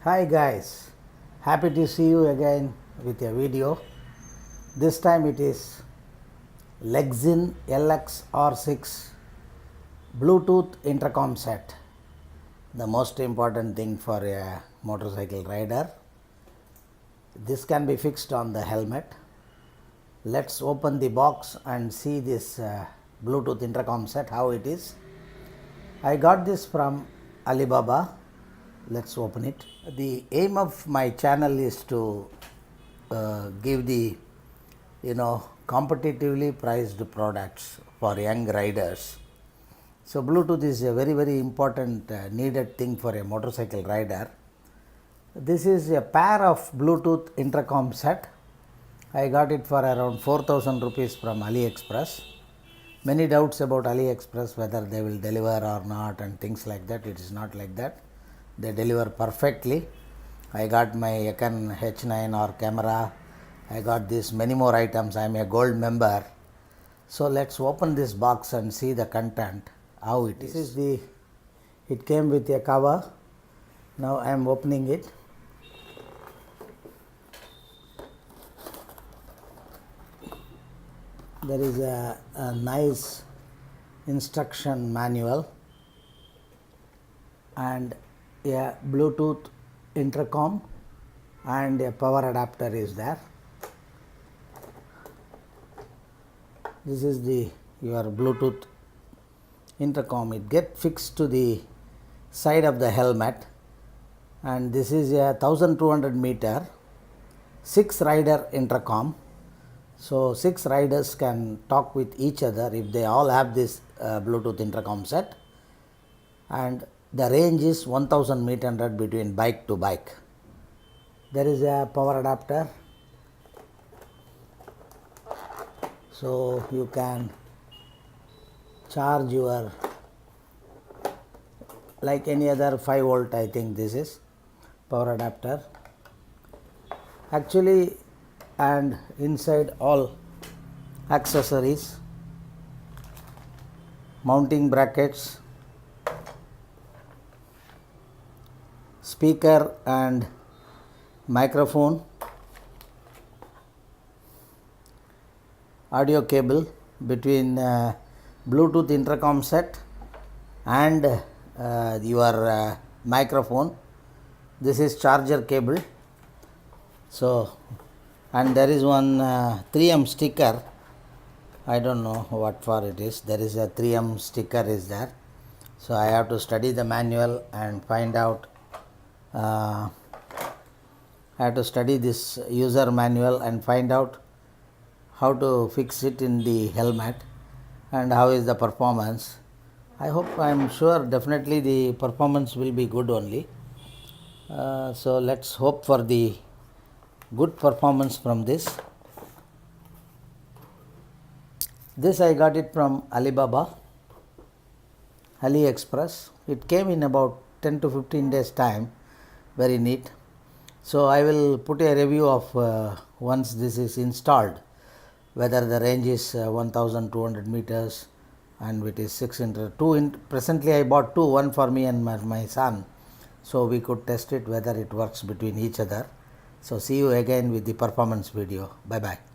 Hi guys, happy to see you again with a video. This time it is Lexin LX R6 Bluetooth intercom set, the most important thing for a motorcycle rider. This can be fixed on the helmet. Let's open the box and see this Bluetooth intercom set, how it is. I got this from Alibaba. Let's open it. The aim of my channel is to give the competitively priced products for young riders. So Bluetooth is a very important needed thing for a motorcycle rider. This is a pair of Bluetooth intercom set. I got it for around 4,000 rupees from AliExpress. Many doubts about AliExpress, whether they will deliver or not and things like that. It is not like that. They deliver perfectly. I got my Icon H9 camera. I got this many more items. I am a gold member. So let's open this box and see the content, how it is. It came with a cover. Now I am opening it. There is a nice instruction manual and a Bluetooth intercom and a power adapter is there. This is your Bluetooth intercom. It gets fixed to the side of the helmet, and this is a 1200 meter 6 rider intercom. So 6 riders can talk with each other if they all have this Bluetooth intercom set, and the range is 1800 between bike to bike. There is a power adapter, so you can charge your, like any other 5 volt. I think this is power adapter actually, and inside all accessories, mounting brackets, speaker and microphone, audio cable between Bluetooth intercom set and your microphone. This is charger cable. So, and there is one 3M sticker. I don't know what for it is. There is a 3M sticker is there. So I have to study the manual and find out. I have to study this user manual and find out how to fix it in the helmet and how is the performance. I am sure definitely the performance will be good only. So let's hope for the good performance from this. This I got it from Alibaba, AliExpress. It came in about 10 to 15 days time. Very neat. So I will put a review of once this is installed, whether the range is 1200 meters and it is 6 into 2. Presently I bought 2, one for me and my son, so we could test it whether it works between each other. So see you again with the performance video. Bye bye.